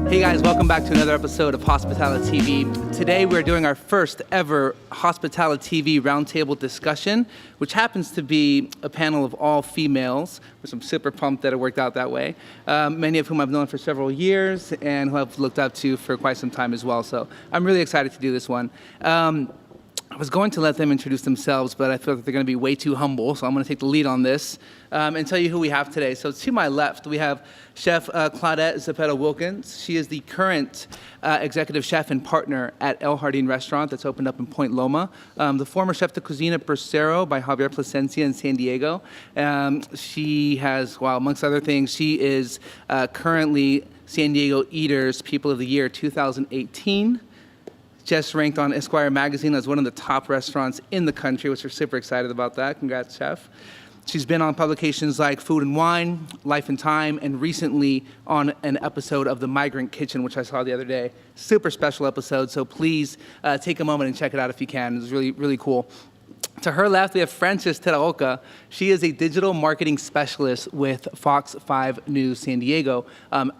Hey guys, welcome back to another episode of HospitaliTV. Today we're doing our first ever HospitaliTV Round Table Discussion, which happens to be a panel of all females, which I'm super pumped that it worked out that way. Many of whom I've known for several years and who I've looked up to for quite some time as well. So I'm really excited to do this one. I was going to let them introduce themselves, but I feel like they're going to be way too humble, so I'm going to take the lead on this and tell you who we have today. So to my left, we have Chef Claudette Zepeda-Wilkins. She is the current executive chef and partner at El Jardin restaurant that's opened up in Point Loma. The former chef de cuisine at Bracero by Javier Plasencia in San Diego. She has, well, amongst other things, she is currently San Diego Eaters People of the Year 2018. Just ranked on Esquire magazine as one of the top restaurants in the country, which we're super excited about that. Congrats, Chef. She's been on publications like Food and Wine, Life and Time, and recently on an episode of The Migrant Kitchen, which I saw the other day. Super special episode, so please take a moment and check it out if you can. It's really, really cool. To her left, we have Frances Teraoka. She is a digital marketing specialist with Fox 5 News San Diego.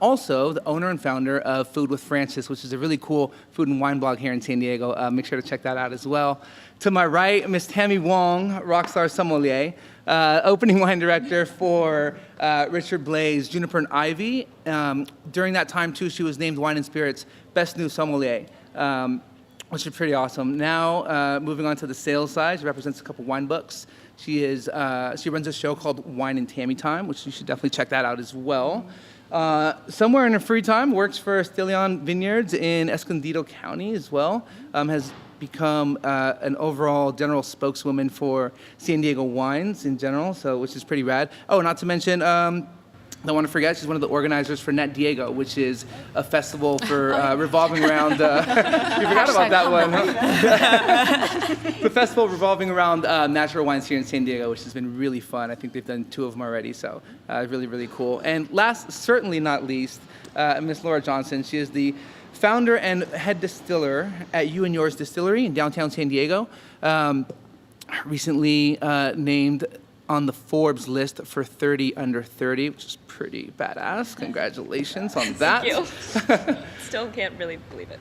Also, the owner and founder of Food with Frances, which is a really cool food and wine blog here in San Diego. Make sure to check that out as well. To my right, Miss Tami Wong, rockstar sommelier, opening wine director for Richard Blais, Juniper and Ivy. During that time, too, she was named Wine and Spirits Best New Sommelier. Which is pretty awesome. Now, moving on to the sales side, she represents a couple wine books. She runs a show called Wine and Tami Time, which you should definitely check that out as well. Somewhere in her free time, works for Stillion Vineyards in Escondido County as well. Has become an overall general spokeswoman for San Diego wines in general, which is pretty rad. Oh, not to mention, don't want to forget, she's one of the organizers for Net Diego, which is a festival for revolving around... you forgot about that one, huh? The festival revolving around natural wines here in San Diego, which has been really fun. I think they've done 2 of them already, so really, really cool. And last, certainly not least, Miss Laura Johnson. She is the founder and head distiller at You and Yours Distillery in downtown San Diego. Recently named on the Forbes list for 30 under 30, which is pretty badass. Congratulations on that. Thank you. Still can't really believe it.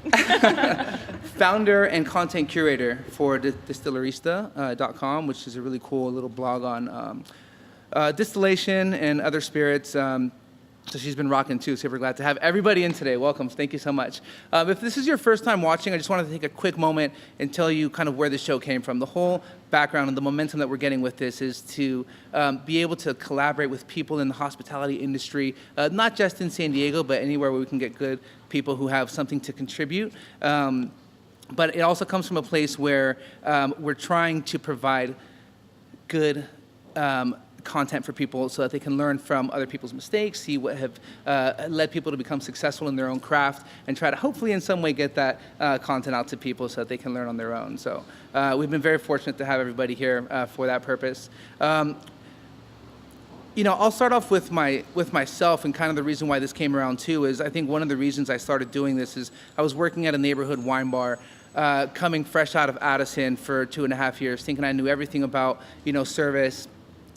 Founder and content curator for Distillerista.com, which is a really cool little blog on distillation and other spirits. So she's been rocking too. Super glad to have everybody in today. Welcome. Thank you so much. If this is your first time watching, I just wanted to take a quick moment and tell you kind of where the show came from. The whole background and the momentum that we're getting with this is to be able to collaborate with people in the hospitality industry, not just in San Diego, but anywhere where we can get good people who have something to contribute. But it also comes from a place where we're trying to provide good content for people so that they can learn from other people's mistakes, see what have led people to become successful in their own craft, and try to hopefully in some way get that content out to people so that they can learn on their own. So we've been very fortunate to have everybody here for that purpose. I'll start off with myself, and kind of the reason why this came around too is I think one of the reasons I started doing this is I was working at a neighborhood wine bar coming fresh out of Addison for 2.5 years, thinking I knew everything about service.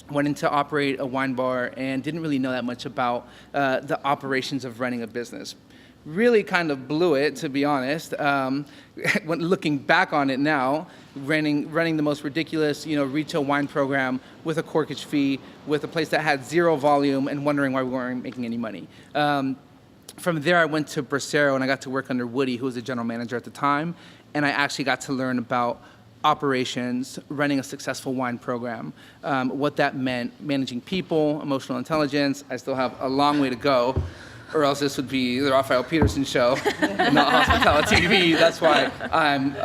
Went in to operate a wine bar and didn't really know that much about the operations of running a business. Really kind of blew it, to be honest. When looking back on it now, running the most ridiculous, retail wine program with a corkage fee, with a place that had 0 volume, and wondering why we weren't making any money. From there, I went to Bracero and I got to work under Woody, who was the general manager at the time, and I actually got to learn about operations, running a successful wine program, what that meant, managing people, emotional intelligence. I still have a long way to go, or else this would be the Raphael Peterson show, and not HospitaliTV. That's why I'm,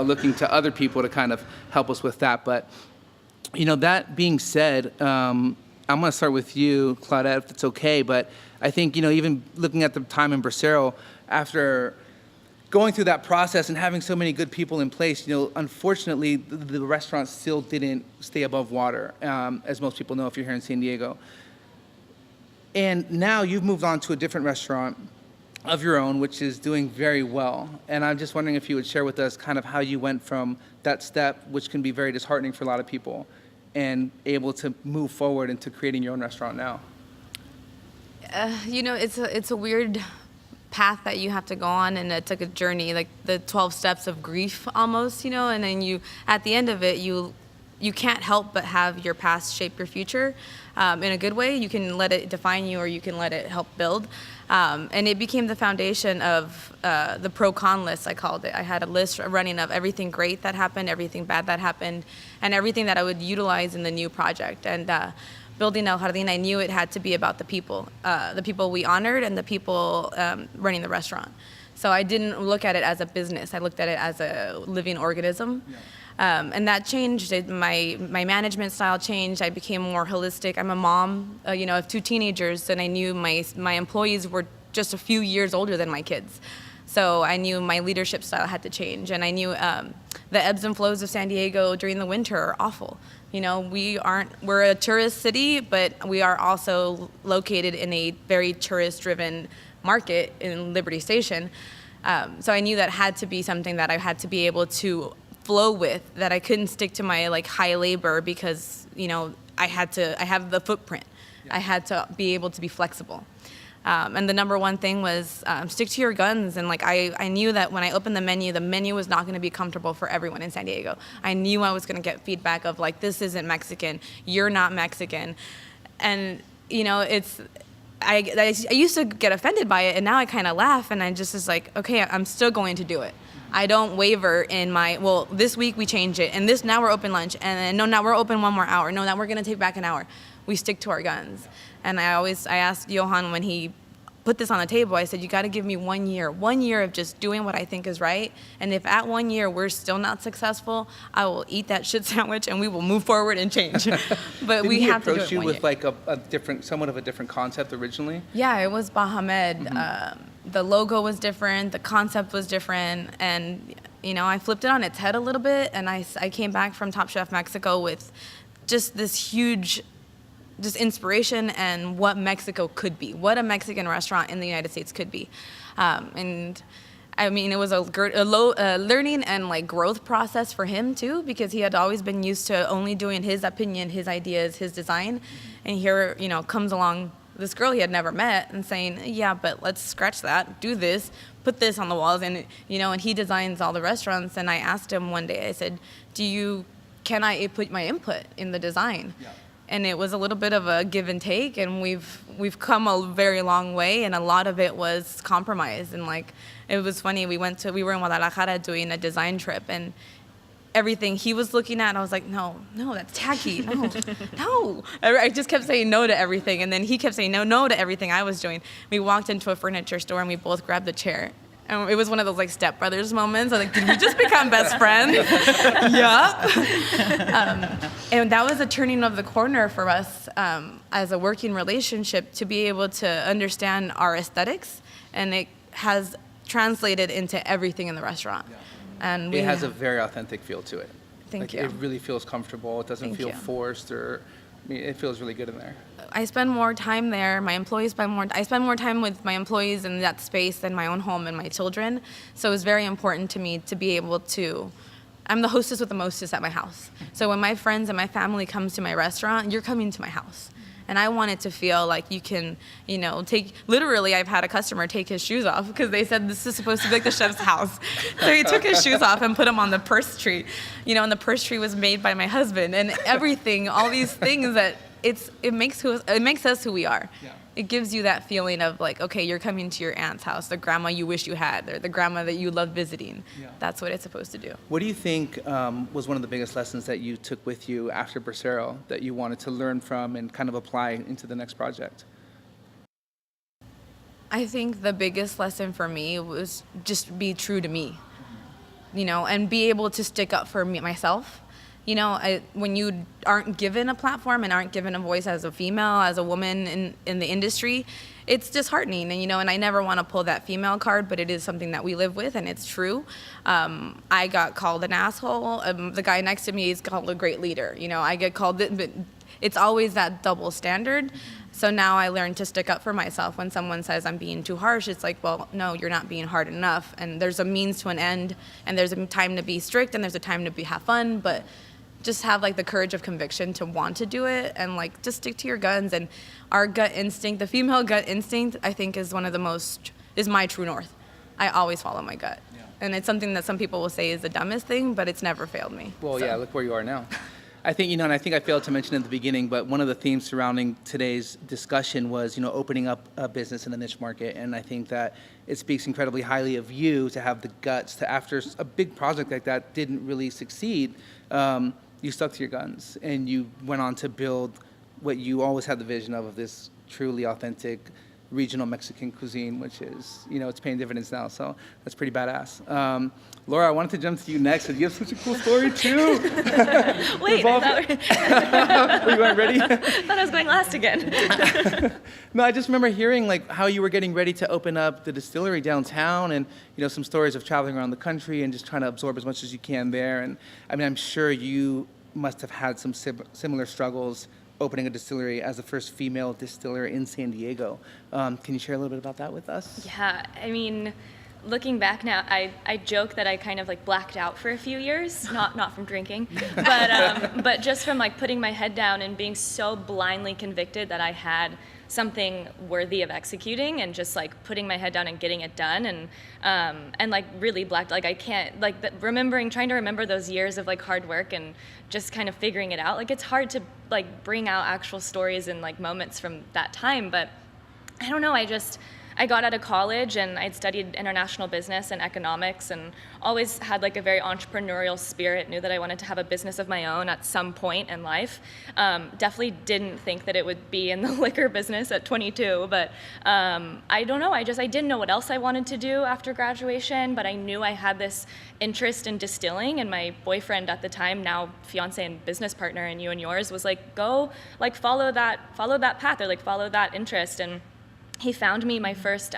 looking to other people to kind of help us with that. But, that being said, I'm going to start with you, Claudette, if it's okay. But I think, even looking at the time in Bracero, after going through that process and having so many good people in place, unfortunately, the restaurant still didn't stay above water, as most people know if you're here in San Diego. And now you've moved on to a different restaurant of your own, which is doing very well. And I'm just wondering if you would share with us kind of how you went from that step, which can be very disheartening for a lot of people, and able to move forward into creating your own restaurant now. It's a weird path that you have to go on, and it's like a journey, like the 12 steps of grief almost, and then at the end of it, you can't help but have your past shape your future in a good way. You can let it define you, or you can let it help build. And it became the foundation of the pro-con list, I called it. I had a list running of everything great that happened, everything bad that happened, and everything that I would utilize in the new project. And building El Jardin, I knew it had to be about the people we honored and the people running the restaurant. So I didn't look at it as a business. I looked at it as a living organism. Yeah. And that changed. My management style changed. I became more holistic. I'm a mom, of 2 teenagers, and I knew my employees were just a few years older than my kids. So I knew my leadership style had to change, and I knew the ebbs and flows of San Diego during the winter are awful. We're a tourist city, but we are also located in a very tourist-driven market in Liberty Station. So I knew that had to be something that I had to be able to flow with, that I couldn't stick to my high labor because, I have the footprint. Yeah. I had to be able to be flexible. And the number one thing was stick to your guns. And I knew that when I opened the menu was not going to be comfortable for everyone in San Diego. I knew I was going to get feedback of this isn't Mexican, you're not Mexican. And, I used to get offended by it, and now I kind of laugh, and I just is okay, I'm still going to do it. I don't waver in this week we change it, and now we're open lunch, and then, no, now we're open 1 more hour. No, now we're going to take back an hour. We stick to our guns. And I asked Johan when he put this on the table, I said, you got to give me 1 year of just doing what I think is right. And if at 1 year we're still not successful, I will eat that shit sandwich and we will move forward and change. But we have to do it 1 year. Did he approach you with somewhat of a different concept originally? Yeah, it was Bahamed. Mm-hmm. The logo was different, the concept was different, and I flipped it on its head a little bit, and I came back from Top Chef Mexico with just this huge inspiration and what Mexico could be, what a Mexican restaurant in the United States could be. And I mean, it was a learning and growth process for him too, because he had always been used to only doing his opinion, his ideas, his design. And here, comes along this girl he had never met and saying, yeah, but let's scratch that, do this, put this on the walls. And, and he designs all the restaurants. And I asked him one day, I said, can I put my input in the design? Yeah. And it was a little bit of a give and take, and we've come a very long way, and a lot of it was compromise. And it was funny, we were in Guadalajara doing a design trip, and everything he was looking at, I was like, no, that's tacky, no. I just kept saying no to everything, and then he kept saying no to everything I was doing. We walked into a furniture store, and we both grabbed a chair. And it was one of those stepbrothers moments. I was did we just become best friends? Yup. And that was a turning of the corner for us as a working relationship, to be able to understand our aesthetics, and it has translated into everything in the restaurant. Yeah. And it has a very authentic feel to it. Thank you. It really feels comfortable. It doesn't feel forced, it feels really good in there. I spend more time there. I spend more time with my employees in that space than my own home and my children. So it's very important to me to be able to, I'm the hostess with the mostest at my house. So when my friends and my family comes to my restaurant, you're coming to my house. And I want it to feel like you can, literally I've had a customer take his shoes off because they said this is supposed to be like the chef's house. So he took his shoes off and put them on the purse tree, and the purse tree was made by my husband, and everything, all these things that it makes us who we are. Yeah. It gives you that feeling of okay, you're coming to your aunt's house, the grandma you wish you had, or the grandma that you love visiting. Yeah. That's what it's supposed to do. What do you think was one of the biggest lessons that you took with you after Bracero that you wanted to learn from and kind of apply into the next project? I think the biggest lesson for me was just be true to me, and be able to stick up for myself. When you aren't given a platform and aren't given a voice as a female, as a woman in the industry, it's disheartening. And I never want to pull that female card, but it is something that we live with, and it's true. I got called an asshole. The guy next to me is called a great leader. I get called it, but it's always that double standard. So now I learn to stick up for myself. When someone says I'm being too harsh, it's well, no, you're not being hard enough. And there's a means to an end, and there's a time to be strict, and there's a time to have fun, but just have the courage of conviction to want to do it, and just stick to your guns. And our gut instinct, the female gut instinct, I think is one of the most is my true north. I always follow my gut. Yeah. And it's something that some people will say is the dumbest thing, but it's never failed me. Well, So. yeah, look where you are now. I think, and I think I failed to mention at the beginning, but one of the themes surrounding today's discussion was, opening up a business in the niche market. And I think that it speaks incredibly highly of you to have the guts to, after a big project like that didn't really succeed, you stuck to your guns and you went on to build what you always had the vision of this truly authentic regional Mexican cuisine, which is, it's paying dividends now. So that's pretty badass. Laura, I wanted to jump to you next. You have such a cool story too. Wait, You weren't ready? I thought I was going last again. No, I just remember hearing how you were getting ready to open up the distillery downtown, and some stories of traveling around the country and just trying to absorb as much as you can there. And I mean, I'm sure you must have had some similar struggles opening a distillery as the first female distiller in San Diego. Can you share a little bit about that with us? Yeah, I mean, looking back now, I joke that I kind of blacked out for a few years, not from drinking, but just from putting my head down and being so blindly convicted that I had something worthy of executing, and just putting my head down and getting it done, and really blacked. I can't trying to remember those years of hard work and just kind of figuring it out. It's hard to bring out actual stories and moments from that time, but I don't know. I got out of college and I'd studied international business and economics, and always had a very entrepreneurial spirit, knew that I wanted to have a business of my own at some point in life. Definitely didn't think that it would be in the liquor business at 22, but I don't know, I didn't know what else I wanted to do after graduation, but I knew I had this interest in distilling, and my boyfriend at the time, now fiance and business partner in You and Yours, was go follow that path, or follow that interest. And he found me my first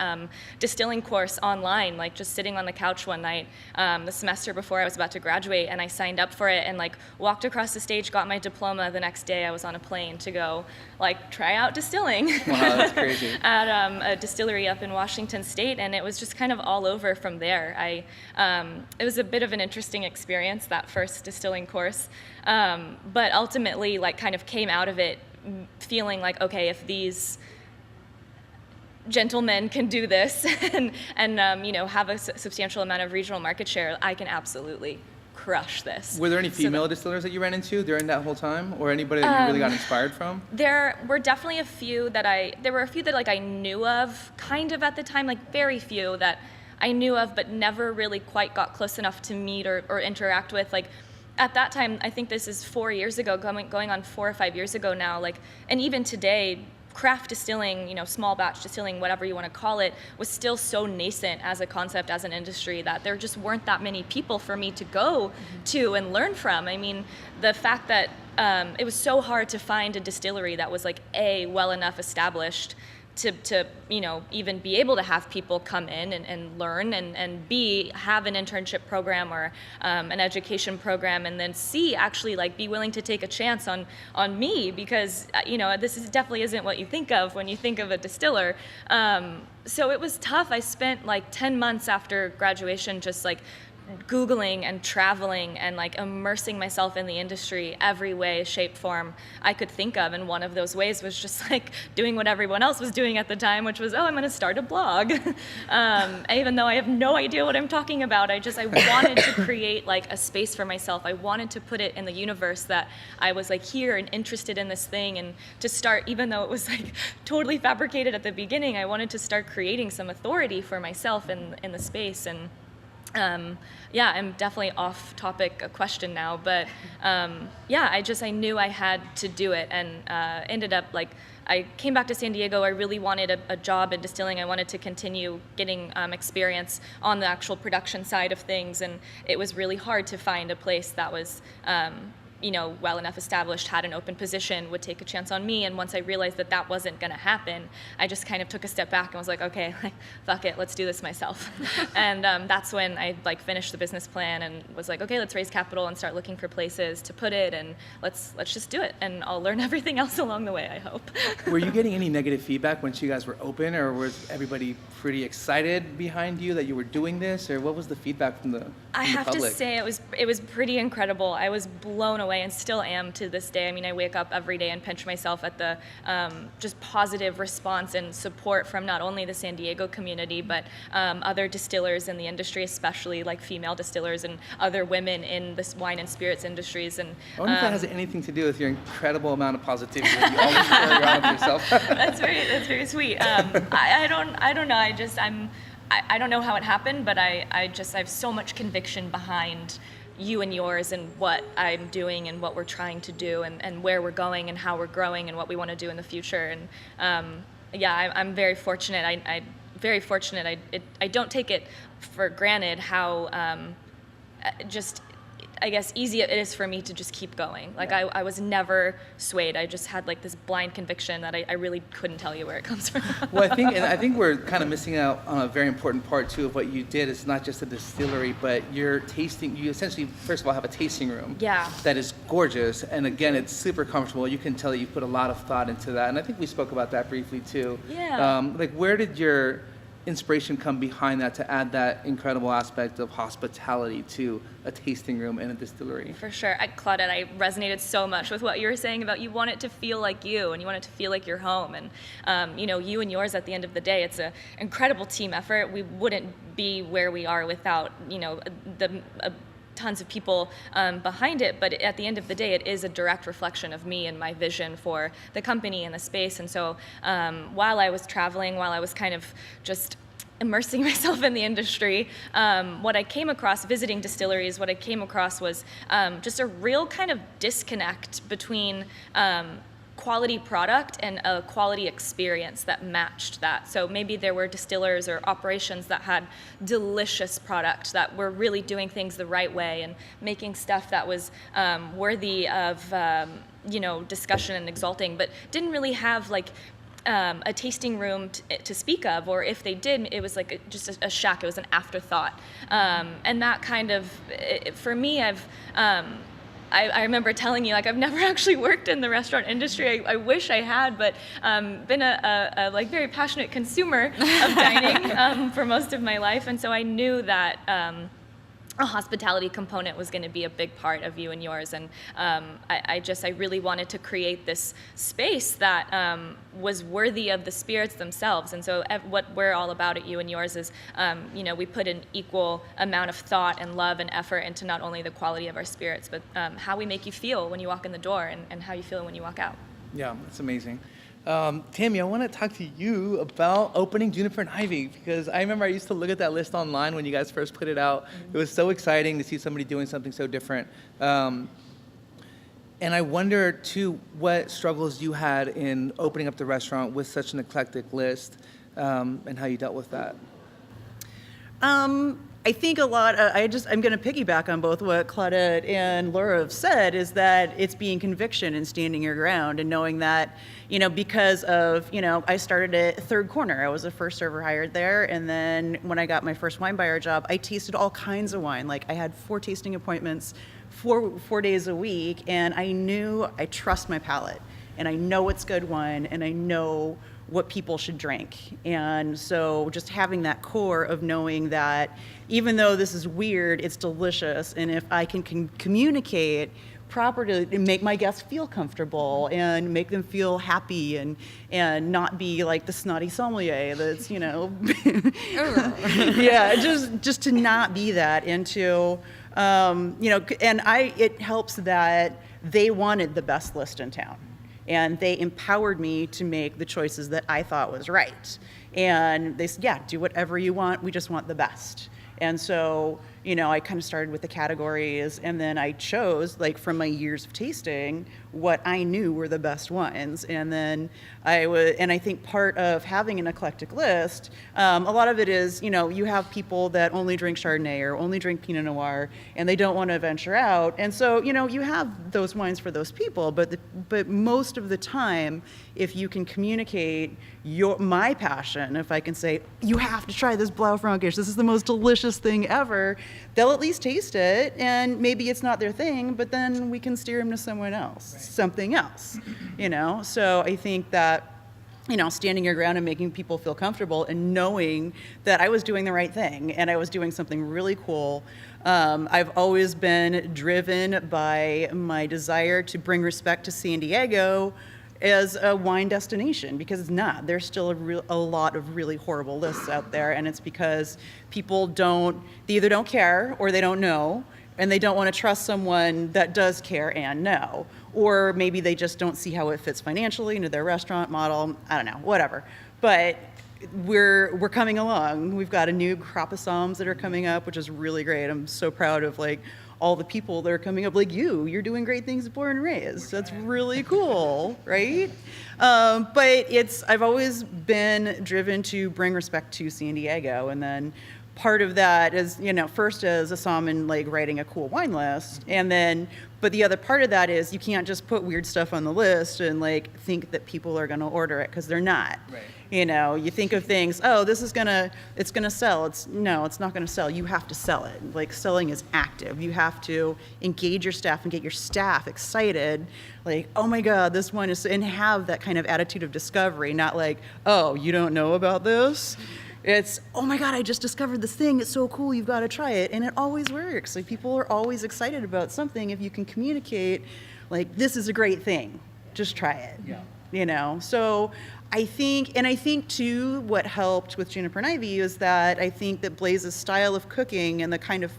distilling course online, just sitting on the couch one night the semester before I was about to graduate, and I signed up for it and walked across the stage, got my diploma. The next day I was on a plane to go try out distilling. Wow, that's crazy. At a distillery up in Washington State, and it was just kind of all over from there. It was a bit of an interesting experience, that first distilling course, but ultimately kind of came out of it feeling okay, if these gentlemen can do this and have a substantial amount of regional market share, I can absolutely crush this. Were there any female distillers that you ran into during that whole time, or anybody that you really got inspired from? There were definitely a few that I knew of kind of at the time, very few that I knew of, but never really quite got close enough to meet or interact with. At that time, I think this is 4 years ago, going on 4 or 5 years ago now, and even today, craft distilling, small batch distilling, whatever you want to call it, was still so nascent as a concept, as an industry, that there just weren't that many people for me to go to and learn from. I mean, the fact that it was so hard to find a distillery that was well enough established to even be able to have people come in and learn, and B, have an internship program or an education program, and then C, actually be willing to take a chance on me, because this definitely isn't what you think of when you think of a distiller. So it was tough. I spent 10 months after graduation just Googling and traveling and immersing myself in the industry every way, shape, form I could think of. And one of those ways was just doing what everyone else was doing at the time, which was, I'm going to start a blog. Even though I have no idea what I'm talking about, I wanted to create a space for myself. I wanted to put it in the universe that I was here and interested in this thing, and to start, even though it was totally fabricated at the beginning, I wanted to start creating some authority for myself in the space. And I'm definitely off topic, a question now, but I knew I had to do it, and ended up I came back to San Diego. I really wanted a job in distilling. I wanted to continue getting experience on the actual production side of things, and it was really hard to find a place that was well enough established, had an open position, would take a chance on me. And once I realized that wasn't going to happen, I just kind of took a step back and was okay, fuck it, let's do this myself. And that's when I finished the business plan and was okay, let's raise capital and start looking for places to put it, and let's just do it, and I'll learn everything else along the way, I hope. Were you getting any negative feedback once you guys were open, or was everybody pretty excited behind you that you were doing this, or what was the feedback from the I have public? to say it was pretty incredible. I was blown away and still am to this day. I mean, I wake up every day and pinch myself at the just positive response and support from not only the San Diego community, but other distillers in the industry, especially like female distillers and other women in this wine and spirits industries. And I wonder if that has anything to do with your incredible amount of positivity that you always carry around with yourself. That's very sweet. I don't know. I don't know how it happened, but I have so much conviction behind you and yours and what I'm doing and what we're trying to do and where we're going and how we're growing and what we want to do in the future. And I'm very fortunate. Very fortunate. I don't take it for granted how just, I guess, easy it is for me to just keep going. Like, I was never swayed. I just had like this blind conviction that I really couldn't tell you where it comes from. Well, I think we're kind of missing out on a very important part too of what you did. It's not just a distillery, but you're tasting. You essentially, first of all, have a tasting room. Yeah. That is gorgeous, and again, it's super comfortable. You can tell that you put a lot of thought into that, and I think we spoke about that briefly too. Yeah. Like, where did your inspiration come behind that to add that incredible aspect of hospitality to a tasting room in a distillery? For sure. Claudette, I resonated so much with what you were saying about you want it to feel like you and you want it to feel like your home. And, you and yours at the end of the day, it's an incredible team effort. We wouldn't be where we are without, the tons of people behind it, but at the end of the day, it is a direct reflection of me and my vision for the company and the space. And so while I was traveling, while I was kind of just immersing myself in the industry, what I came across visiting distilleries, what I came across was just a real kind of disconnect between quality product and a quality experience that matched that. So maybe there were distillers or operations that had delicious product, that were really doing things the right way and making stuff that was worthy of discussion and exalting, but didn't really have like a tasting room to speak of, or if they did, it was like just a shack. It was an afterthought, and that kind of, for me, I remember telling you, like, I've never actually worked in the restaurant industry. I wish I had, but been a like very passionate consumer of dining for most of my life, and so I knew that a hospitality component was going to be a big part of you and yours, and I really wanted to create this space that was worthy of the spirits themselves. And so what we're all about at you and yours is, we put an equal amount of thought and love and effort into not only the quality of our spirits, but how we make you feel when you walk in the door and how you feel when you walk out. Yeah, that's amazing. Tami, I want to talk to you about opening Juniper and Ivy, because I remember I used to look at that list online when you guys first put it out. It was so exciting to see somebody doing something so different. And I wonder, too, what struggles you had in opening up the restaurant with such an eclectic list, and how you dealt with that. I think a lot, I'm going to piggyback on both what Claudette and Laura have said, is that it's being conviction and standing your ground and knowing that, because of, I started at Third Corner. I was the first server hired there. And then when I got my first wine buyer job, I tasted all kinds of wine. Like, I had 4 tasting appointments, four days a week. And I trust my palate, and I know what's good wine, and I know what people should drink. And so just having that core of knowing that even though this is weird, it's delicious, and if I can communicate properly and make my guests feel comfortable and make them feel happy and not be like the snotty sommelier that's, yeah, just to not be that, and to, and it helps that they wanted the best list in town. And they empowered me to make the choices that I thought was right. And they said, yeah, do whatever you want. We just want the best. And so, I kind of started with the categories, and then I chose, like, from my years of tasting, what I knew were the best wines. And then I think part of having an eclectic list, a lot of it is, you have people that only drink Chardonnay or only drink Pinot Noir, and they don't want to venture out. And so, you have those wines for those people, but most of the time, if you can communicate my passion, if I can say, you have to try this Blaufränkisch, this is the most delicious thing ever, they'll at least taste it, and maybe it's not their thing, but then we can steer them to someone else, something else, So I think that standing your ground and making people feel comfortable and knowing that I was doing the right thing and I was doing something really cool. I've always been driven by my desire to bring respect to San Diego as a wine destination, because it's not. There's still a lot of really horrible lists out there, and it's because people they either don't care or they don't know, and they don't want to trust someone that does care and know. Or maybe they just don't see how it fits financially into their restaurant model. I don't know, whatever. But we're coming along. We've got a new crop of somms that are coming up, which is really great. I'm so proud of all the people that are coming up, like you're doing great things at Born and Raised. That's really cool, right? But I've always been driven to bring respect to San Diego, and then part of that is, first as a somm and writing a cool wine list, but the other part of that is you can't just put weird stuff on the list and think that people are going to order it, because they're not. Right. You think of things, it's gonna sell. It's not gonna sell. You have to sell it. Selling is active. You have to engage your staff and get your staff excited. Oh my God, this wine is, and have that kind of attitude of discovery, not you don't know about this. It's, oh my God, I just discovered this thing. It's so cool. You've got to try it. And it always works. People are always excited about something if you can communicate, this is a great thing. Just try it. Yeah. So I think too, what helped with Juniper and Ivy is that I think that Blaze's style of cooking and the kind of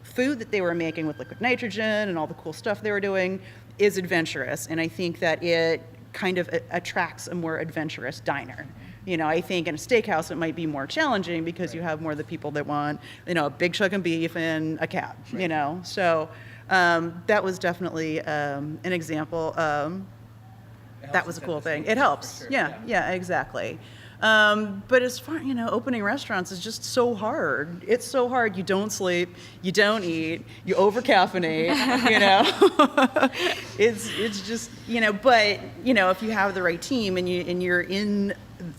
food that they were making with liquid nitrogen and all the cool stuff they were doing is adventurous. And I think that it kind of attracts a more adventurous diner. I think in a steakhouse it might be more challenging because you have more of the people that want, a big chunk of beef and a cab, So that was definitely an example. That was a cool thing. It helps. Sure. Yeah, exactly. But as far, opening restaurants is just so hard. It's so hard. You don't sleep, you don't eat, you over-caffeinate, It's just, but, if you have the right team and you're in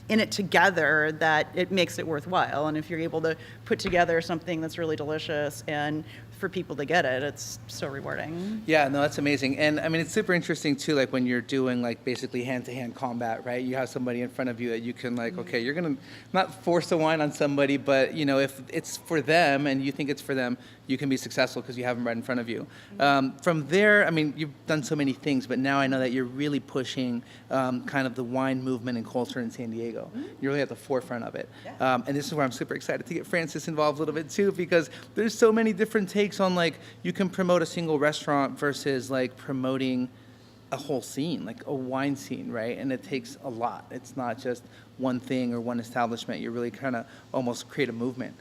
it together, that it makes it worthwhile. And if you're able to put together something that's really delicious and for people to get it, it's so rewarding. Yeah, no, that's amazing. And I mean, it's super interesting too, when you're doing basically hand-to-hand combat, right? You have somebody in front of you that you can okay, you're gonna not force a wine on somebody, but if it's for them and you think it's for them, you can be successful because you have them right in front of you. From there, I mean, you've done so many things, but now I know that you're really pushing kind of the wine movement and culture in San Diego. You're really at the forefront of it. Yeah. And this is where I'm super excited to get Francis involved a little bit too, because there's so many different takes on you can promote a single restaurant versus promoting a whole scene, a wine scene, right? And it takes a lot. It's not just one thing or one establishment. You really kind of almost create a movement.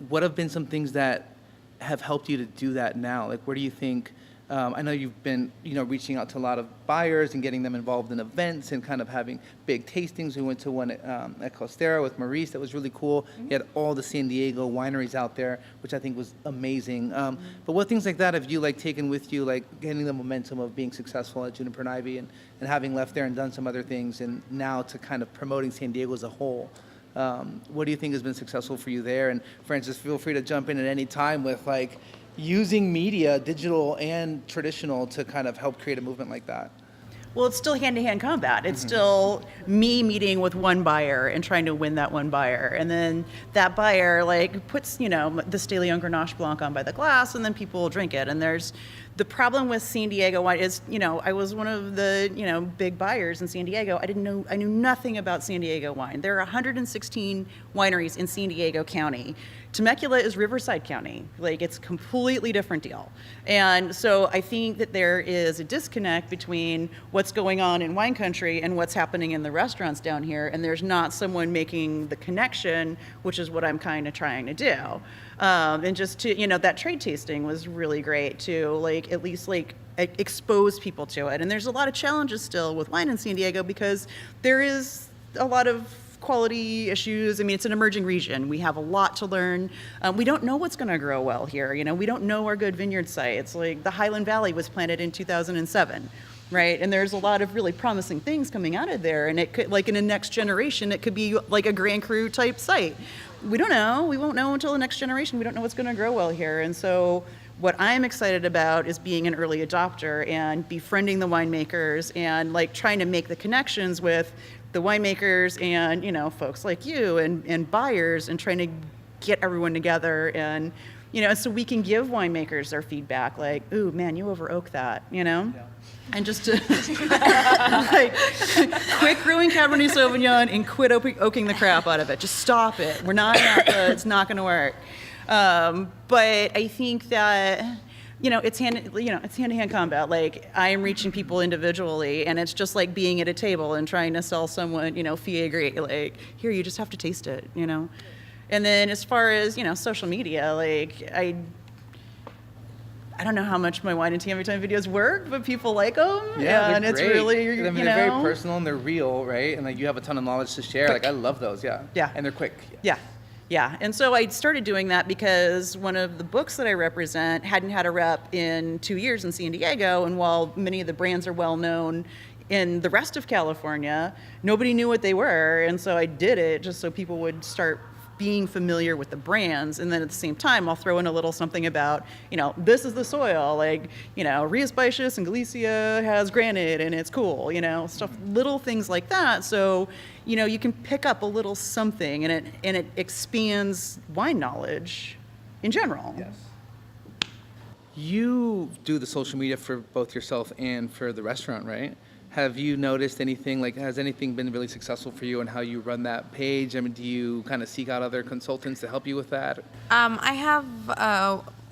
What have been some things that have helped you to do that now? Where do you think, I know you've been, reaching out to a lot of buyers and getting them involved in events and kind of having big tastings. We went to one at Costera with Maurice that was really cool. You had all the San Diego wineries out there, which I think was amazing. But what things like that have you taken with you, getting the momentum of being successful at Juniper and Ivy and having left there and done some other things, and now to kind of promoting San Diego as a whole? What do you think has been successful for you there? And Francis, feel free to jump in at any time with using media, digital and traditional, to kind of help create a movement like that. Well, it's still hand-to-hand combat. It's still me meeting with one buyer and trying to win that one buyer. And then that buyer puts, the Stélion Grenache Blanc on by the glass, and then people will drink it. And the problem with San Diego wine is, I was one of the, big buyers in San Diego. I knew nothing about San Diego wine. There are 116 wineries in San Diego County. Temecula is Riverside County. It's a completely different deal. And so I think that there is a disconnect between what's going on in wine country and what's happening in the restaurants down here. And there's not someone making the connection, which is what I'm kind of trying to do. And just to, that trade tasting was really great to at least expose people to it. And there's a lot of challenges still with wine in San Diego because there is a lot of quality issues. I mean, it's an emerging region. We have a lot to learn. We don't know what's going to grow well here. We don't know our good vineyard sites. The Highland Valley was planted in 2007. Right, and there's a lot of really promising things coming out of there, and it could, in the next generation, it could be a Grand Cru type site. We don't know. We won't know until the next generation. We don't know what's going to grow well here, and so What I'm excited about is being an early adopter and befriending the winemakers and like trying to make the connections with the winemakers and, you know, folks like you and buyers, and trying to get everyone together, and, you know, so we can give winemakers their feedback, like, ooh, man, you over oak that, you know? Yeah. And just to like, quit brewing Cabernet Sauvignon and quit oaking the crap out of it. Just stop it. We're not that good. It's not going to work. But I think that, you know, it's hand-to-hand combat. Like, I am reaching people individually, and it's just like being at a table and trying to sell someone, you know, filet gris. Like, here, you just have to taste it, you know? And then as far as, you know, social media, like, I don't know how much my wine and Tami time videos work, but people like them. Yeah, and they're it's great. really, I mean, they're very personal and they're real, right? And like, you have a ton of knowledge to share. Quick. Like, I love those. Yeah. Yeah. And they're quick. Yeah. Yeah. And so I started doing that because one of the books that I represent hadn't had a rep in 2 years in San Diego. And while many of the brands are well known in the rest of California, nobody knew what they were. And so I did it just so people would start being familiar with the brands. And then at the same time, I'll throw in a little something about, you know, this is the soil, like, you know, Rias Baixas and Galicia has granite and it's cool, you know, stuff, little things like that. So, you know, you can pick up a little something, and it expands wine knowledge in general. Yes. You do the social media for both yourself and for the restaurant, right? Have you noticed anything, like, has anything been really successful for you in how you run that page? I mean, do you kind of seek out other consultants to help you with that? I have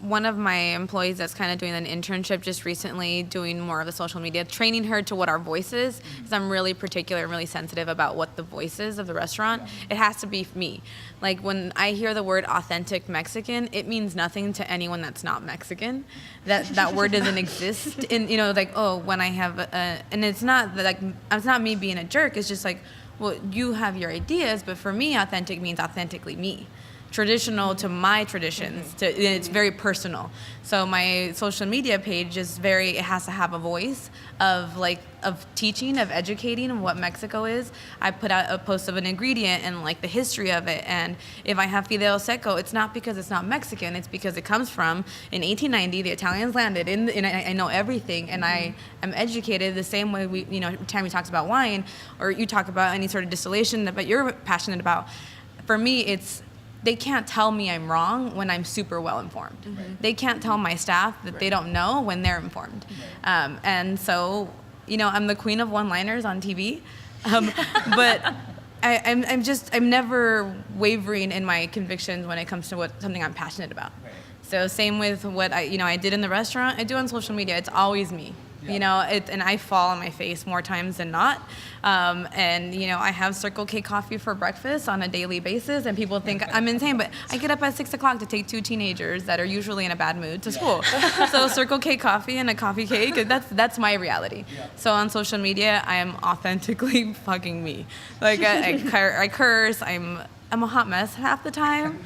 one of my employees that's kind of doing an internship just recently, doing more of the social media, training her to what our voice is, because I'm really particular and really sensitive about what the voice is of the restaurant. It has to be me. Like, when I hear the word authentic Mexican, it means nothing to anyone that's not Mexican. That word doesn't exist. In, you know, like, oh, when I have and it's not like, it's not me being a jerk. It's just like, well, you have your ideas, but for me, authentic means authentically me. Traditional to my traditions. It's very personal. So my social media page is it has to have a voice of teaching, of educating what Mexico is. I put out a post of an ingredient and like the history of it. And if I have fideo seco, it's not because it's not Mexican. It's because it comes from, in 1890, the Italians landed and I know everything, and I am educated the same way Tami talks about wine, or you talk about any sort of distillation that you're passionate about. For me, they can't tell me I'm wrong when I'm super well informed. Right. They can't tell my staff that they don't know when they're informed. Right. And so, I'm the queen of one-liners on TV, but I'm never wavering in my convictions when it comes to something I'm passionate about. Right. So same with what I did in the restaurant, I do on social media. It's always me. Yeah. And I fall on my face more times than not. I have Circle K coffee for breakfast on a daily basis, and people think I'm insane, but I get up at 6 o'clock to take 2 teenagers that are usually in a bad mood to school. So Circle K coffee and a coffee cake, that's my reality. Yeah. So on social media, I am authentically fucking me. Like, I curse, I'm a hot mess half the time.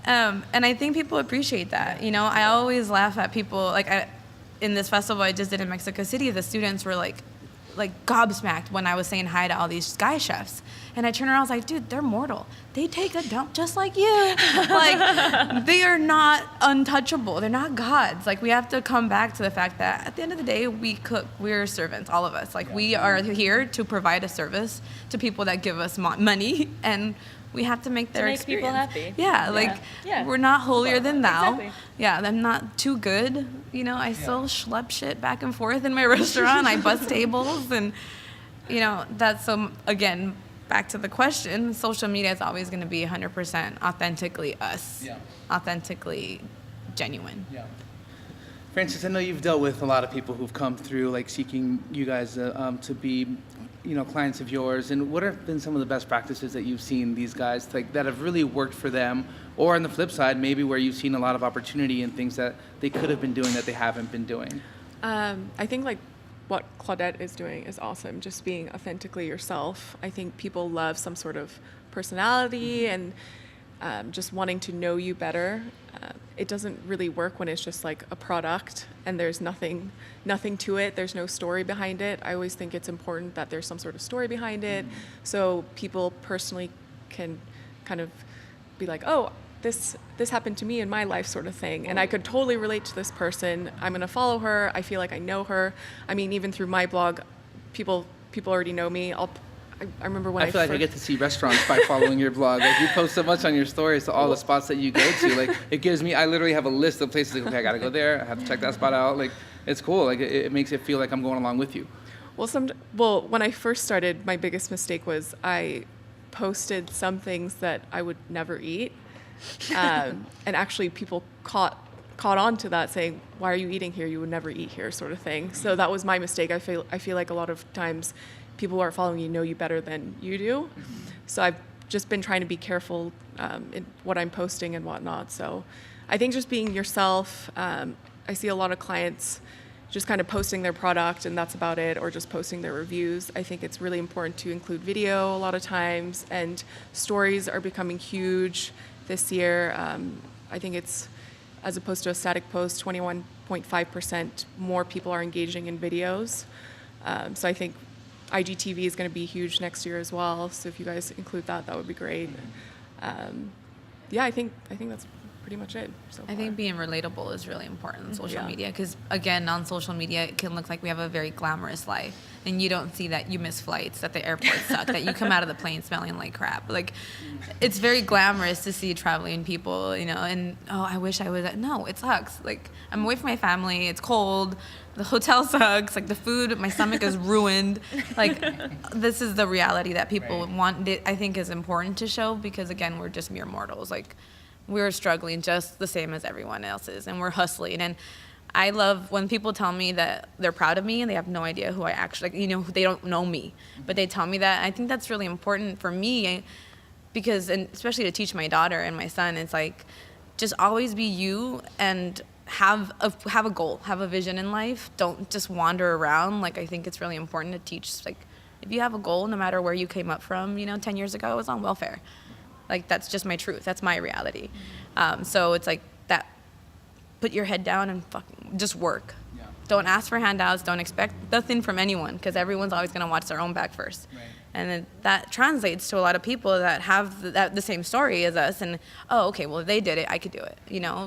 And I think people appreciate that. I always laugh at people, in this festival I just did in Mexico City, the students were like gobsmacked when I was saying hi to all these sky chefs. And I turned around, I was like, dude, they're mortal. They take a dump just like you. They are not untouchable. They're not gods. We have to come back to the fact that at the end of the day, we cook, we're servants, all of us. We are here to provide a service to people that give us money, and we have to make their experience. People happy. Yeah, we're not holier than thou. Exactly. Yeah, I'm not too good. I still schlep shit back and forth in my restaurant. I bust tables, and that's again, back to the question. Social media is always going to be 100% authentically us, authentically genuine. Yeah. Francis, I know you've dealt with a lot of people who've come through, seeking you guys to be, clients of yours. And what have been some of the best practices that you've seen these guys that have really worked for them? Or on the flip side, maybe where you've seen a lot of opportunity and things that they could have been doing that they haven't been doing? I think what Claudette is doing is awesome. Just being authentically yourself. I think people love some sort of personality and just wanting to know you better. It doesn't really work when it's just like a product and there's nothing to it. There's no story behind it. I always think it's important that there's some sort of story behind it, so people personally can kind of be like, oh, this happened to me in my life sort of thing. And I could totally relate to this person. I'm going to follow her. I feel like I know her. I mean, even through my blog, people already know me. I remember when I feel like I get to see restaurants by following your blog. Like, you post so much on your stories to all the spots that you go to. Like, it gives me, I literally have a list of places, like, okay, I got to go there. I have to check that spot out. Like, it's cool. Like, it makes it feel like I'm going along with you. Well, when I first started, my biggest mistake was I posted some things that I would never eat. And actually people caught on to that, saying, why are you eating here? You would never eat here, sort of thing. So that was my mistake. I feel like a lot of times people who are following you know you better than you do. So I've just been trying to be careful in what I'm posting and whatnot. So I think just being yourself. I see a lot of clients just kind of posting their product and that's about it, or just posting their reviews. I think it's really important to include video a lot of times, and stories are becoming huge this year. I think it's, as opposed to a static post, 21.5% more people are engaging in videos. So I think IGTV is going to be huge next year as well. So if you guys include that, that would be great. Yeah, I think that's pretty much it so far. I think being relatable is really important on social Yeah. media, because again, on social media, it can look like we have a very glamorous life, and you don't see that you miss flights, that the airport suck, that you come out of the plane smelling like crap. Like, it's very glamorous to see traveling people, and I wish I was. No, it sucks. Like, I'm away from my family. It's cold. The hotel sucks. Like, the food, my stomach is ruined. Like, this is the reality that people want. I think is important to show, because again, we're just mere mortals. Like, we're struggling just the same as everyone else is, and we're hustling. And I love when people tell me that they're proud of me and they have no idea who I actually, they don't know me, but they tell me that. I think that's really important for me, because, and especially to teach my daughter and my son, it's like, just always be you and have a goal, have a vision in life. Don't just wander around. Like, I think it's really important to teach, like, if you have a goal, no matter where you came up from, 10 years ago, I was on welfare. Like, that's just my truth. That's my reality. So it's like that. Put your head down and fucking just work. Yeah. Don't ask for handouts. Don't expect nothing from anyone, because everyone's always going to watch their own back first. Right. And then that translates to a lot of people that have the same story as us. And, okay, well, if they did it, I could do it.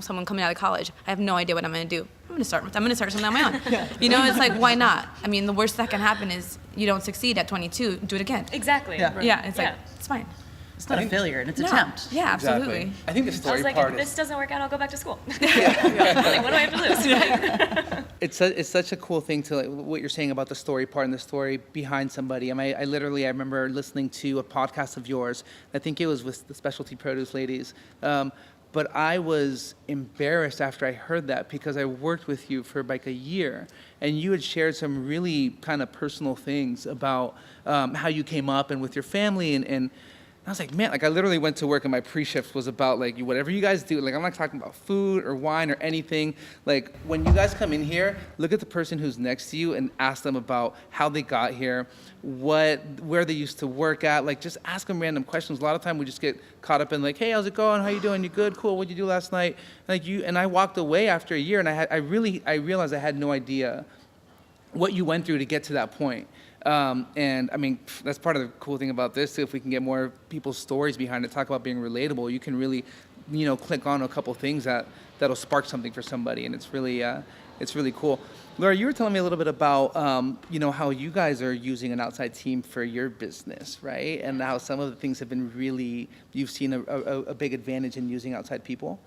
Someone coming out of college, I have no idea what I'm going to do. I'm going to start something on my own. It's like, why not? I mean, the worst that can happen is you don't succeed at 22. Do it again. Exactly. Yeah. Yeah, it's like, it's fine. It's not a failure, and it's an attempt. Yeah, absolutely. Exactly. I think the I story was like, part if this is... doesn't work out, I'll go back to school. Like, what do I have to lose? It's such a cool thing to, like, what you're saying about the story part and the story behind somebody. I remember listening to a podcast of yours. I think it was with the Specialty Produce ladies. But I was embarrassed after I heard that, because I worked with you for like a year, and you had shared some really kind of personal things about how you came up and with your family, and I was like, man, like, I literally went to work and my pre-shift was about, like, whatever you guys do. Like, I'm not talking about food or wine or anything. Like, when you guys come in here, look at the person who's next to you and ask them about how they got here, where they used to work at. Like, just ask them random questions. A lot of time we just get caught up in, like, hey, how's it going? How you doing? You good? Cool. What'd you do last night? And I walked away after a year, and I realized I had no idea what you went through to get to that point. And I mean, that's part of the cool thing about this. If we can get more people's stories behind it, talk about being relatable, you can really, click on a couple things that'll spark something for somebody, and it's really cool. Laura, you were telling me a little bit about, how you guys are using an outside team for your business, right? And how some of the things have been you've seen a big advantage in using outside people.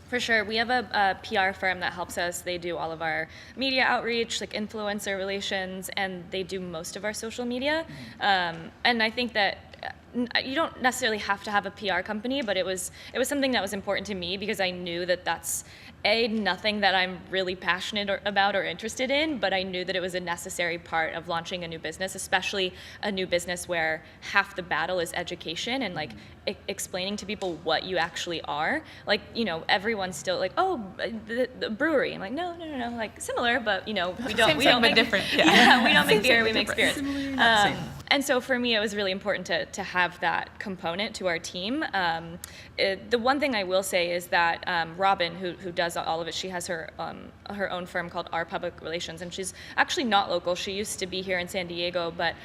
For sure. We have a PR firm that helps us. They do all of our media outreach, like influencer relations, and they do most of our social media. And I think that you don't necessarily have to have a PR company, but it was something that was important to me, because I knew that that's nothing that I'm really passionate about or interested in, but I knew that it was a necessary part of launching a new business, especially a new business where half the battle is education and like explaining to people what you actually are. Like, everyone's still like, oh, the brewery. I'm like, no, like similar, but we don't make different. Yeah, we don't make beer, we make spirits. And so for me, it was really important to have that component to our team. The one thing I will say is that Robin, who does all of it, she has her own firm called Our Public Relations, and she's actually not local. She used to be here in San Diego, but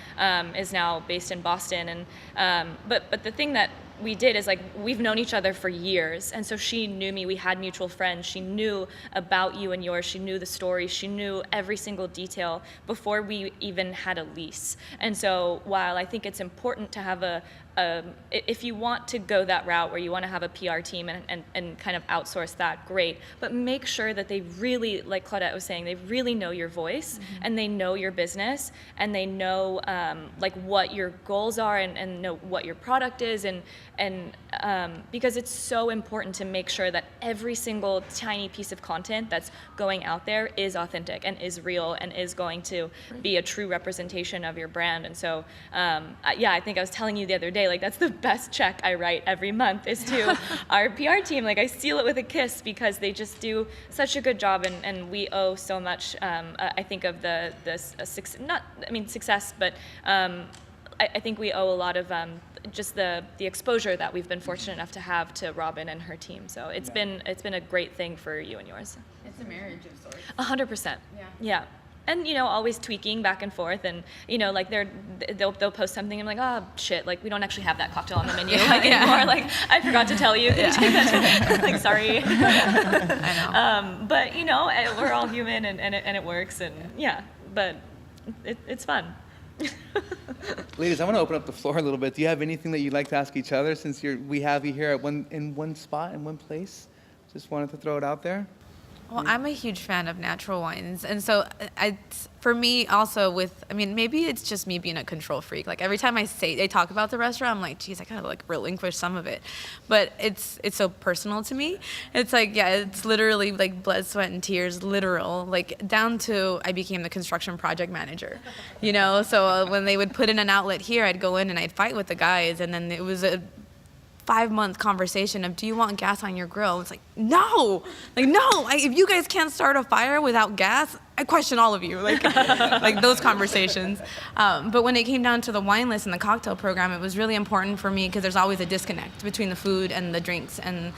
is now based in Boston. And but the thing that we did is like, we've known each other for years, and so she knew me. We had mutual friends. She knew about you and yours. She knew the story. She knew every single detail before we even had a lease. And so while I think it's important to have if you want to go that route where you want to have a PR team and kind of outsource that, great. But make sure that they really, like Claudette was saying, they really know your voice, and they know your business, and they know like what your goals are, and know what your product is, and because it's so important to make sure that every single tiny piece of content that's going out there is authentic and is real and is going to be a true representation of your brand. And so I think I was telling you the other day, like, that's the best check I write every month is to our PR team. Like, I seal it with a kiss because they just do such a good job, and we owe so much, I think, of the success, but I think we owe a lot of just the exposure that we've been fortunate enough to have to Robin and her team. So it's been a great thing for you and yours. It's a marriage of sorts. 100%. Yeah. And, always tweaking back and forth, and, like they'll post something, and I'm like, oh, shit, like, we don't actually have that cocktail on the menu anymore. Like, I forgot to tell you. Like, sorry. I know. But, we're all human, and it works, and but it's fun. Ladies, I want to open up the floor a little bit. Do you have anything that you'd like to ask each other, since we have you here in one spot, in one place? Just wanted to throw it out there. Well, I'm a huge fan of natural wines. And so for me also maybe it's just me being a control freak. Like, every time they talk about the restaurant, I'm like, geez, I gotta like relinquish some of it. But it's so personal to me. It's like, it's literally like blood, sweat, and tears, literal. Like, down to I became the construction project manager, So when they would put in an outlet here, I'd go in and I'd fight with the guys. And then it was a 5-month conversation of, do you want gas on your grill? It's like, no, if you guys can't start a fire without gas, I question all of you, like those conversations. But when it came down to the wine list and the cocktail program, it was really important for me because there's always a disconnect between the food and the drinks, and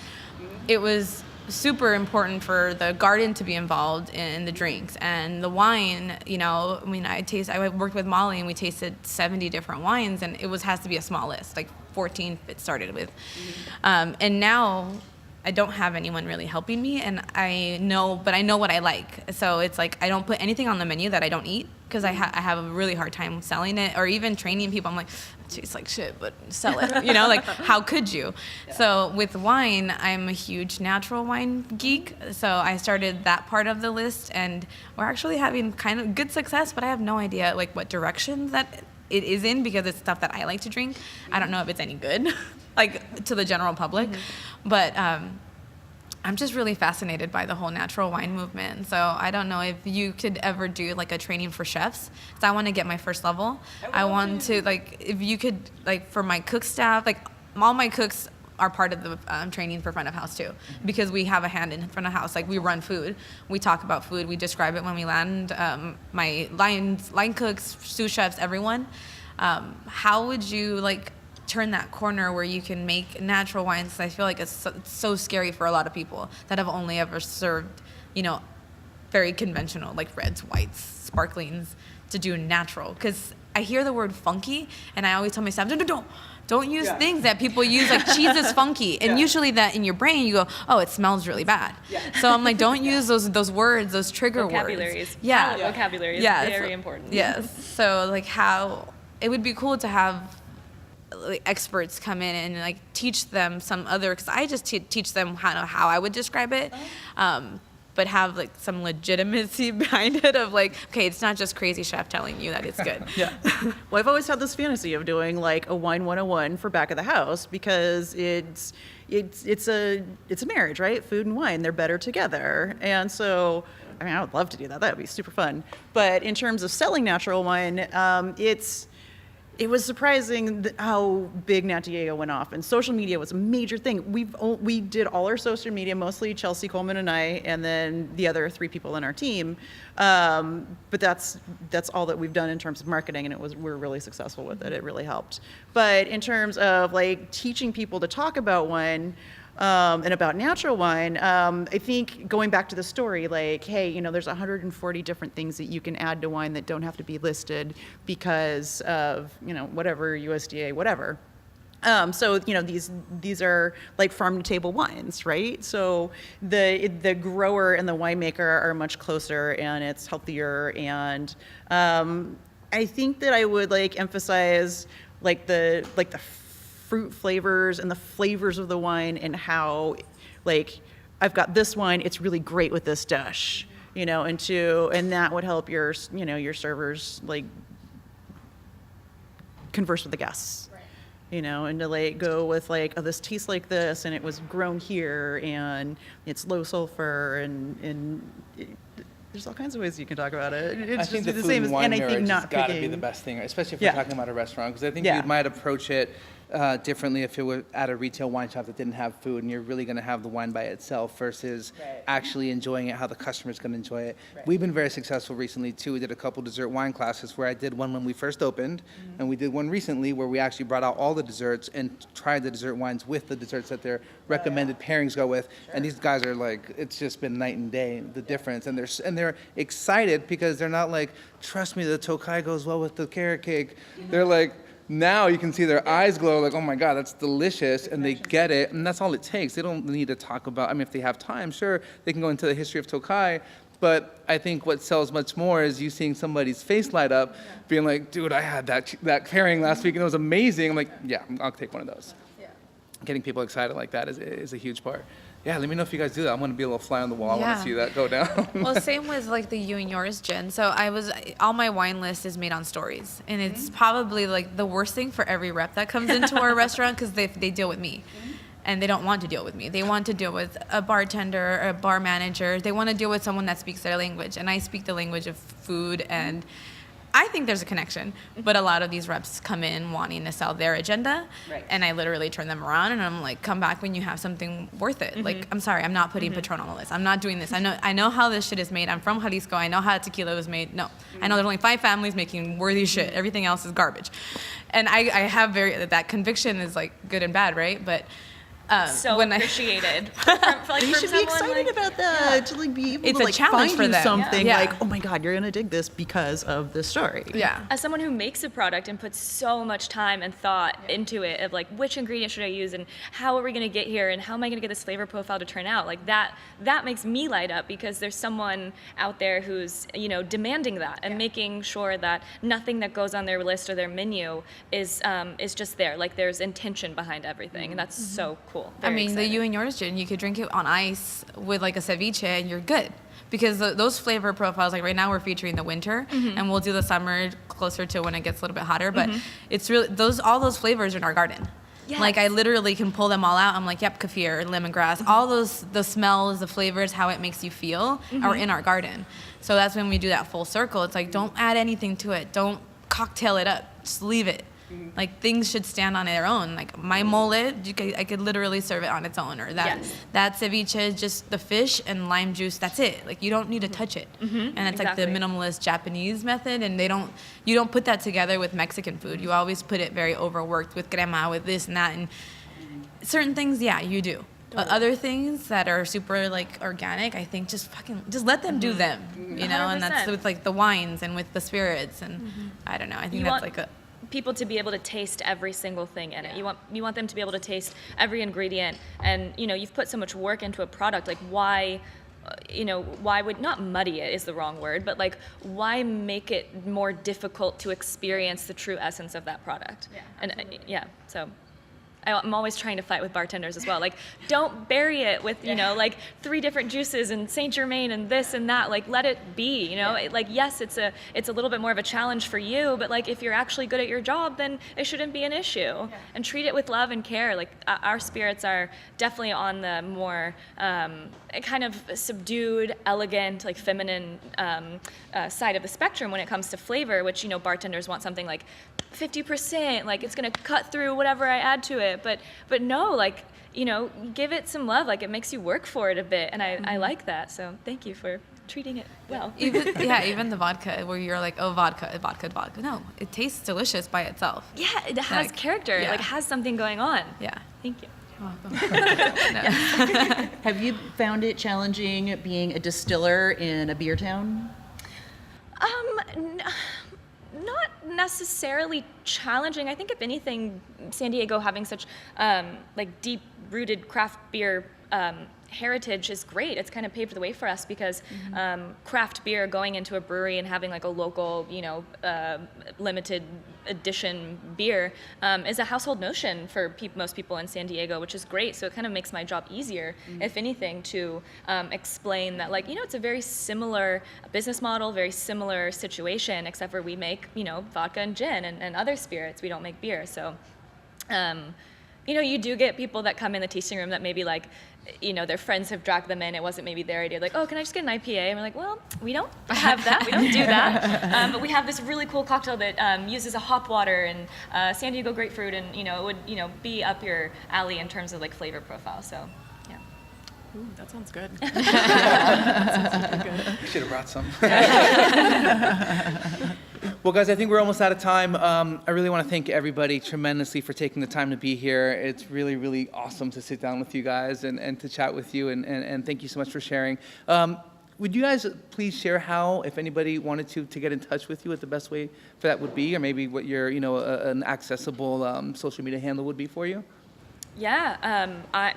it was super important for the garden to be involved in the drinks and the wine. I worked with Molly, and we tasted 70 different wines, and it has to be a small list, like 14 it started with. And now I don't have anyone really helping me, and I know what I like. So it's like, I don't put anything on the menu that I don't eat, because I have a really hard time selling it, or even training people. I'm like, it tastes like shit, but sell it. Like, how could you? Yeah. So with wine, I'm a huge natural wine geek. So I started that part of the list, and we're actually having kind of good success, but I have no idea like what direction that it is in, because it's stuff that I like to drink. I don't know if it's any good, like, to the general public. But I'm just really fascinated by the whole natural wine movement. So I don't know if you could ever do like a training for chefs, because I want to get my first level. I want to, like, if you could, like, for my cook staff, like, all my cooks are part of the training for front of house too, because we have a hand in front of house. Like, we run food, we talk about food, we describe it when we land. My line cooks, sous chefs, everyone. How would you like turn that corner where you can make natural wines? 'Cause I feel like it's so scary for a lot of people that have only ever served, very conventional, like reds, whites, sparklings, to do natural. Because I hear the word funky, and I always tell my staff, don't use things that people use, like cheese is funky. And usually that in your brain, you go, oh, it smells really bad. Yeah. So I'm like, don't use those words, those trigger Vocabularies. words. Yeah. Vocabulary is very important. Yes. So like, how it would be cool to have like experts come in and like teach them some other, because I just teach them how I would describe it, but have like some legitimacy behind it of like, okay, it's not just crazy chef telling you that it's good. Well, I've always had this fantasy of doing like a wine 101 for back of the house, because it's a marriage, right? Food and wine, they're better together. And so, I mean, I would love to do that. That would be super fun. But in terms of selling natural wine, it was surprising how big Nat Diego went off, and social media was a major thing. We did all our social media, mostly Chelsea Coleman and I, and then the other 3 people in our team. But that's all that we've done in terms of marketing, and we're really successful with it. It really helped. But in terms of like teaching people to talk about wine, and about natural wine, I think going back to the story, like, hey, there's 140 different things that you can add to wine that don't have to be listed because of, whatever USDA, whatever. So, these are like farm to table wines, right? So the grower and the winemaker are much closer, and it's healthier. And I think that I would like emphasize like the fruit flavors and the flavors of the wine, and how like I've got this wine, it's really great with this dish, and that would help your servers like converse with the guests. And to like go with like, oh, this tastes like this, and it was grown here, and it's low sulfur, and there's all kinds of ways you can talk about it. It's I think just the the food same and as, wine and I marriage think has not got to picking. be the best thing, especially if we're Yeah. talking about a restaurant, because I think Yeah. we might approach it differently if it were at a retail wine shop that didn't have food, and you're really going to have the wine by itself versus actually enjoying it how the customer's going to enjoy it. We've been very successful recently too. We did a couple dessert wine classes, where I did one when we first opened, and we did one recently where we actually brought out all the desserts and tried the dessert wines with the desserts that their recommended pairings go with. And these guys are like, it's just been night and day, the difference. And they're excited because they're not like, trust me, the Tokai goes well with the carrot cake. They're like, now you can see their eyes glow like, oh my God, that's delicious, and they get it, and that's all it takes. They don't need to talk about, if they have time, sure, they can go into the history of Tokai, but I think what sells much more is you seeing somebody's face light up, being like, dude, I had that pairing last week, and it was amazing. I'm like, yeah, I'll take one of those. Getting people excited like that is a huge part. Yeah, let me know if you guys do that. I'm going to be a little fly on the wall. I want to see that go down. Well, same with like the you and yours, Jen. So all my wine list is made on stories, and it's probably like the worst thing for every rep that comes into our restaurant, because they deal with me. And they don't want to deal with me. They want to deal with a bartender, a bar manager. They want to deal with someone that speaks their language. And I speak the language of food, and I think there's a connection, but a lot of these reps come in wanting to sell their agenda, and I literally turn them around, and I'm like, come back when you have something worth it. Like, I'm sorry, I'm not putting Patron on the list. I'm not doing this. I know how this shit is made. I'm from Jalisco. I know how tequila was made. No, I know there's only 5 families making worthy shit. Everything else is garbage. And I have that conviction is like good and bad, right? But so when appreciated. You should be excited about that, to like be able It's to a like challenge find for you them. something Yeah. like, oh my God, you're gonna dig this because of this story. Yeah. As someone who makes a product and puts so much time and thought into it, of like, which ingredient should I use, and how are we going to get here, and how am I going to get this flavor profile to turn out, like that makes me light up, because there's someone out there who's demanding that and making sure that nothing that goes on their list or their menu is just there. Like, there's intention behind everything, and that's so cool. I Very mean, the exciting. you and yours, Jen, you could drink it on ice with like a ceviche, and you're good. Because those flavor profiles, like right now we're featuring the winter, and we'll do the summer closer to when it gets a little bit hotter. But it's really all those flavors are in our garden. Yes. Like, I literally can pull them all out. I'm like, yep, kaffir, lemongrass, all the smells, the flavors, how it makes you feel are in our garden. So that's when we do that full circle. It's like, don't add anything to it. Don't cocktail it up. Just leave it. Like, things should stand on their own. Like, my mole, I could literally serve it on its own. Or that ceviche is just the fish and lime juice. That's it. Like, you don't need to touch it. And that's like the minimalist Japanese method. And you don't put that together with Mexican food. You always put it very overworked with crema, with this and that. And certain things, yeah, you do. But other things that are super like organic, I think just let them do them. And that's 100%. with like the wines and with the spirits. And I don't know. I think You that's want- like a people to be able to taste every single thing in it. You want them to be able to taste every ingredient, and you've put so much work into a product. Like, why would not muddy it is the wrong word, but like, why make it more difficult to experience the true essence of that product? So I'm always trying to fight with bartenders as well. Like, don't bury it with, like 3 different juices and Saint Germain and this and that. Like, let it be, Like, yes, it's a little bit more of a challenge for you, but like, if you're actually good at your job, then it shouldn't be an issue. Yeah. And treat it with love and care. Like, our spirits are definitely on the more kind of subdued, elegant, like feminine side of the spectrum when it comes to flavor, which, bartenders want something like 50%, like it's gonna cut through whatever I add to it, but no, like, give it some love, like it makes you work for it a bit, and I like that, so thank you for treating it well. Even the vodka, where you're like, oh, vodka. No, it tastes delicious by itself. Yeah, it has Like, character, yeah. like has something going on. Yeah. Thank you. Have you found it challenging being a distiller in a beer town? Not necessarily challenging. I think if anything, San Diego having such like deep-rooted craft beer heritage is great. It's kind of paved the way for us because craft beer going into a brewery and having like a local, limited edition beer is a household notion for most people in San Diego, which is great. So it kind of makes my job easier, if anything, to explain that, like, it's a very similar business model, very similar situation, except for we make, vodka and gin and other spirits. We don't make beer. So, you do get people that come in the tasting room that maybe like, their friends have dragged them in. It wasn't maybe their idea. Like, oh, can I just get an IPA? And we're like, well, we don't have that. We don't do that. But we have this really cool cocktail that uses a hop water and San Diego grapefruit, and it would be up your alley in terms of like flavor profile. So, yeah. Ooh, that sounds good. Should have brought some. Well, guys, I think we're almost out of time. I really want to thank everybody tremendously for taking the time to be here. It's really, really awesome to sit down with you guys and to chat with you, and thank you so much for sharing. Would you guys please share how, if anybody wanted to get in touch with you, what the best way for that would be, or maybe what your, an accessible social media handle would be for you? Yeah,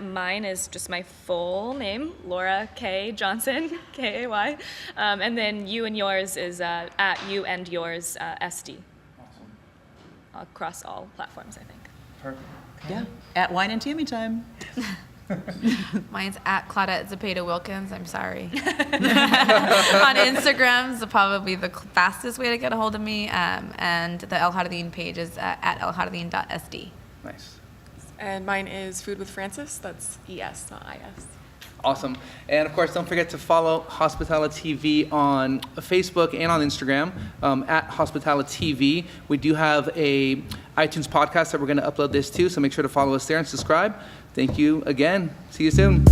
mine is just my full name, Laura K. Johnson, K-A-Y. And then you and yours is at you and yours SD. Awesome. Across all platforms, I think. Perfect. Yeah, at Wine and Tami time. Mine's at Claudette Zepeda-Wilkins. I'm sorry. On Instagram is probably the fastest way to get a hold of me. And the El Jardin page is at eljardin.sd. Nice. And mine is Food with Francis. That's ES, not IS. Awesome. And of course, don't forget to follow HospitaliTV on Facebook and on Instagram at HospitaliTV. We do have a iTunes podcast that we're going to upload this to, so make sure to follow us there and subscribe. Thank you again. See you soon.